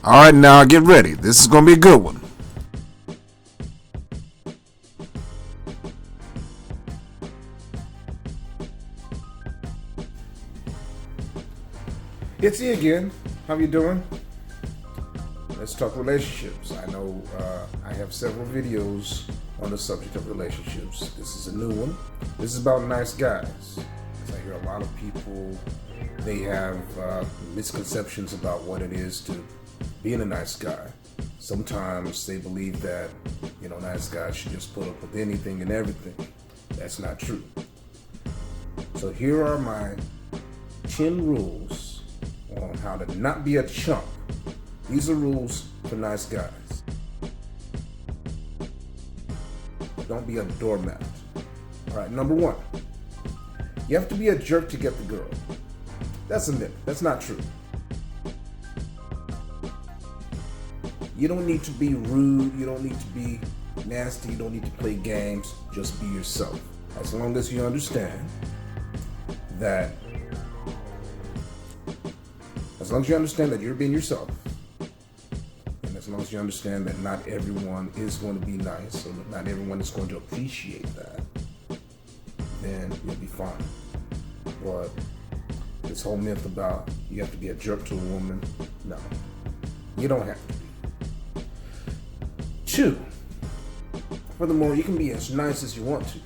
Alright, now get ready. This is going to be a good one. It's E again. How you doing? Let's talk relationships. I know I have several videos on the subject of relationships. This is a new one. This is about nice guys. I hear a lot of people, they have misconceptions about what it is to being a nice guy. Sometimes they believe that, nice guys should just put up with anything and everything. That's not true. So here are my 10 rules on how to not be a chump. These are rules for nice guys. Don't be a doormat. All right, number 1. You have to be a jerk to get the girl. That's a myth. That's not true. You don't need to be rude. You don't need to be nasty. You don't need to play games. Just be yourself. As long as you understand that you're being yourself, and as long as you understand that not everyone is going to be nice, or not everyone is going to appreciate that, then you'll be fine. But this whole myth about you have to be a jerk to a woman, no, you don't have to be. 2, furthermore, you can be as nice as you want to.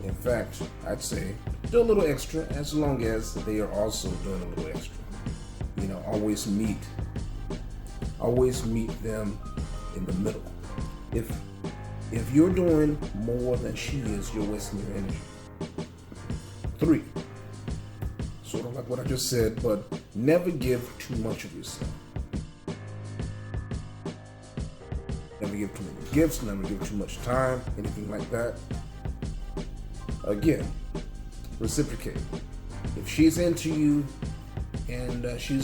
In fact, I'd say do a little extra as long as they are also doing a little extra. Always meet them in the middle. If you're doing more than she is, you're wasting your energy. 3, sort of like what I just said, but never give too much of yourself. Never give too many gifts, never give too much time, anything like that. Again, reciprocate. If she's into you and she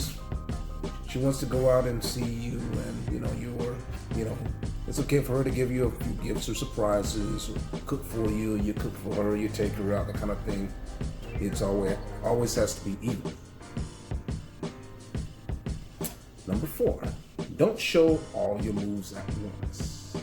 wants to go out and see you, and it's okay for her to give you a few gifts or surprises, or cook for you, you cook for her, you take her out, that kind of thing. It's always has to be even. Number 4, don't show all your moves at once.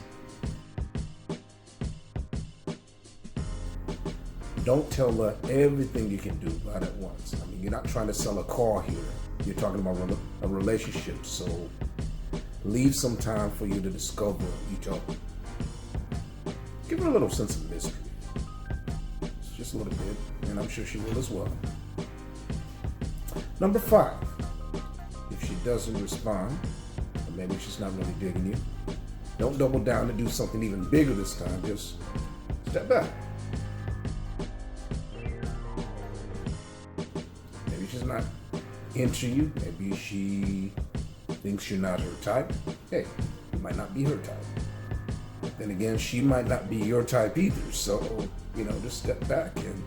Don't tell her everything you can do right at once. I mean, you're not trying to sell a car here. You're talking about a relationship. So leave some time for you to discover each other. Give her a little sense of mystery. Just a little bit, and I'm sure she will as well. Number 5, if she doesn't respond, or maybe she's not really digging you, don't double down and do something even bigger this time. Just step back. Maybe she's not into you. Maybe she thinks you're not her type. Hey, you might not be her type. But then again, she might not be your type either. So, just step back and,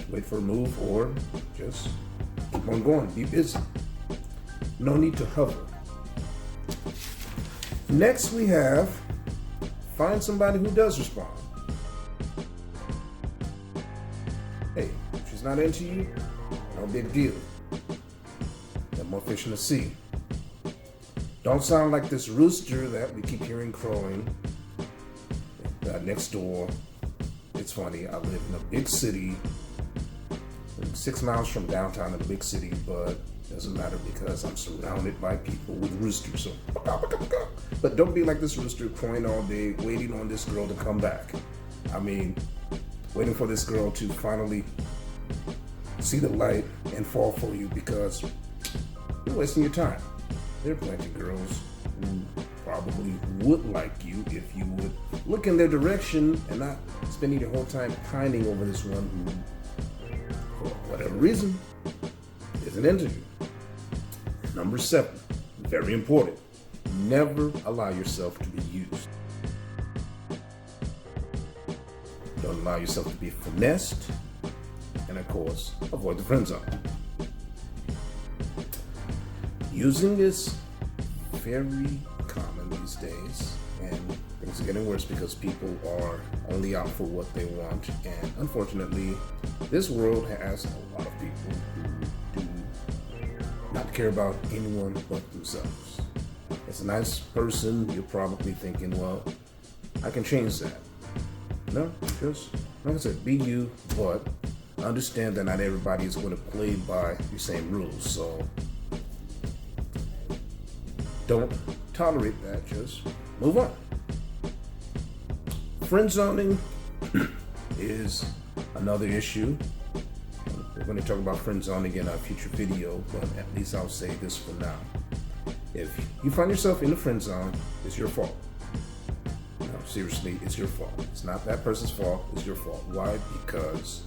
wait for a move, or just keep on going. Be busy. No need to hover. Next we have, find somebody who does respond. Hey, if she's not into you, no big deal. Got more fish in the sea. Don't sound like this rooster that we keep hearing crowing next door. It's funny, I live in a big city, 6 miles from downtown in a big city, but it doesn't matter because I'm surrounded by people with roosters. So, but don't be like this rooster crowing all day, waiting on this girl to come back. I mean, waiting for this girl to finally see the light and fall for you, because you're wasting your time. There are plenty of girls who probably would like you if you would look in their direction and not spending your whole time pining over this one who, for whatever reason, isn't into you. Number 7, very important. Never allow yourself to be used. Don't allow yourself to be finessed. And of course, avoid the friend zone. Using is very common these days, and things are getting worse because people are only out for what they want. And unfortunately, this world has a lot of people. people who do not care about anyone but themselves. As a nice person, you're probably thinking, well, I can change that. No, just, like I said, be you, but understand that not everybody is going to play by the same rules, so don't tolerate that, just move on. Friend zoning is another issue. We're going to talk about friend zoning in a future video, but at least I'll say this for now. If you find yourself in the friend zone, it's your fault. No, seriously, it's your fault. It's not that person's fault, it's your fault. Why? Because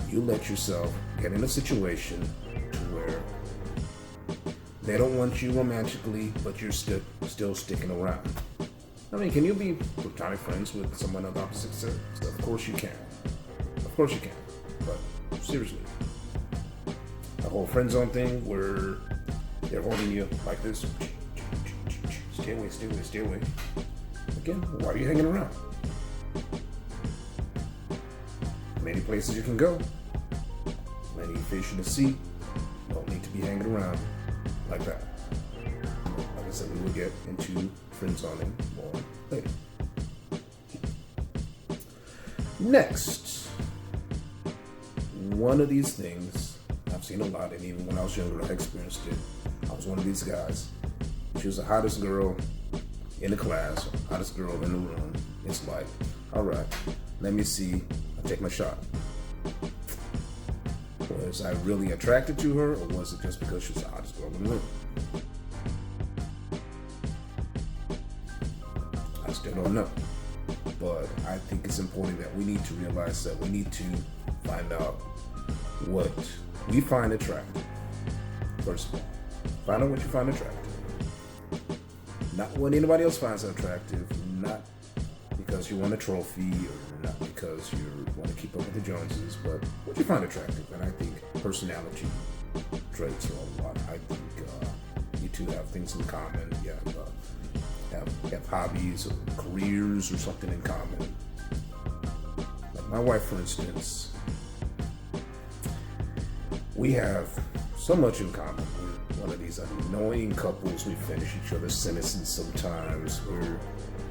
you let yourself get in a situation to where they don't want you romantically, but you're still sticking around. I mean, can you be platonic friends with someone of the opposite sex? Of course you can. Of course you can. But seriously, the whole friend zone thing where they're holding you like this. Stay away, stay away, stay away. Again, why are you hanging around? Many places you can go. Many fish in the sea. Don't need to be hanging around like that. Like I said, we will get into friend zoning more later. Next, one of these things I've seen a lot, and even when I was younger, I experienced it. I was one of these guys. She was the hottest girl in the class, hottest girl in the room. It's like, all right, let me see. I take my shot. Was I really attracted to her, or was it just because she was the hottest girl in the room? I still don't know. But I think it's important that we need to realize that we need to find out what we find attractive. First of all, find out what you find attractive. Not what anybody else finds attractive, not because you want a trophy or not because you want to keep up with the Joneses, but what you find attractive. And I think personality traits are a lot. I think you two have things in common. You have hobbies or careers or something in common. Like my wife, for instance, we have so much in common. We're one of these annoying couples. We finish each other's sentences sometimes.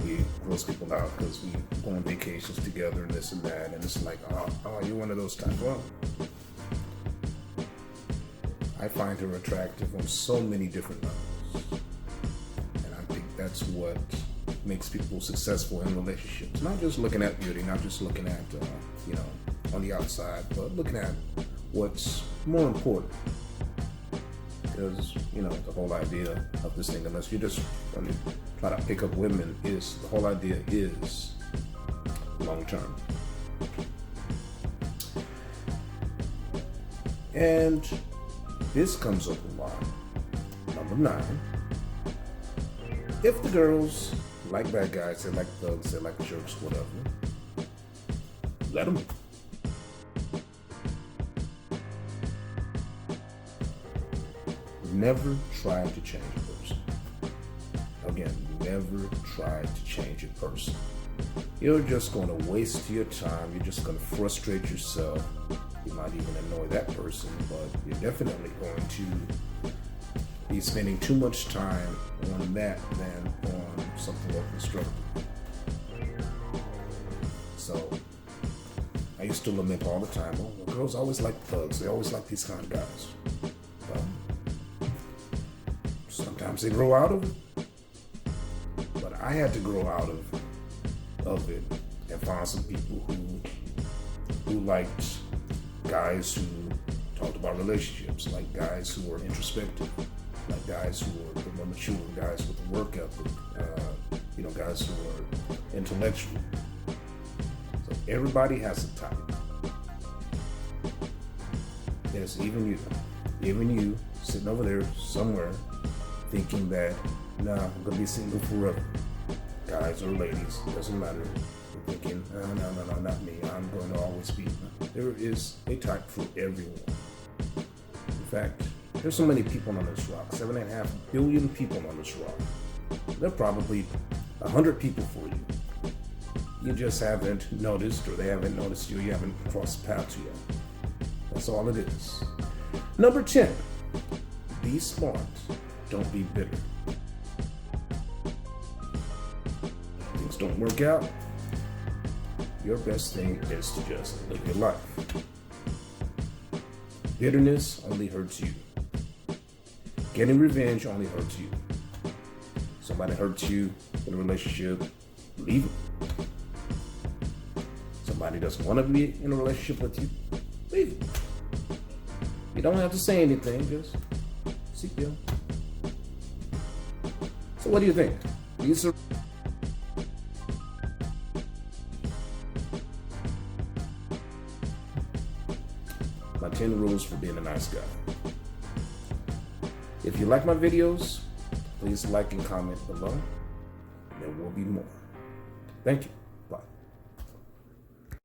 We gross people out because we go on vacations together and this and that. And it's like, oh, you're one of those types. Well, I find her attractive on so many different levels. And I think that's what makes people successful in relationships. Not just looking at beauty, not just looking at, on the outside, but looking at what's more important. Because, the whole idea of this thing, unless you're just going to try to pick up women, is the whole idea is long term. And this comes up a lot. Number 9. If the girls like bad guys, they like thugs, they like jerks, whatever, let them. Never try to change a person. Again, never try to change a person. You're just going to waste your time. You're just going to frustrate yourself. You might even annoy that person, but you're definitely going to be spending too much time on that than on something more constructive. So, I used to lament all the time, well, girls always like thugs. They always like these kind of guys. Sometimes they grow out of it, but I had to grow out of it and find some people who liked guys who talked about relationships, like guys who were introspective, like guys who were more mature, guys with a work ethic, guys who were intellectual. So everybody has a type. Yes, even you sitting over there somewhere thinking that, nah, I'm going to be single forever. Guys or ladies, doesn't matter. You're thinking, no, not me. I'm going to always be. There is a type for everyone. In fact, there's so many people on this rock, 7.5 billion people on this rock. There are probably 100 people for you. You just haven't noticed, or they haven't noticed you. You haven't crossed paths yet. That's all it is. Number 10, be smart, don't be bitter. Things don't work out, your best thing is to just live your life. Bitterness only hurts you. Getting revenge only hurts you. Somebody hurts you in a relationship, leave them. Somebody doesn't want to be in a relationship with you, leave them. You don't have to say anything, just seek them. So what do you think? These are my 10 rules for being a nice guy. If you like my videos, please like and comment below. There will be more. Thank you.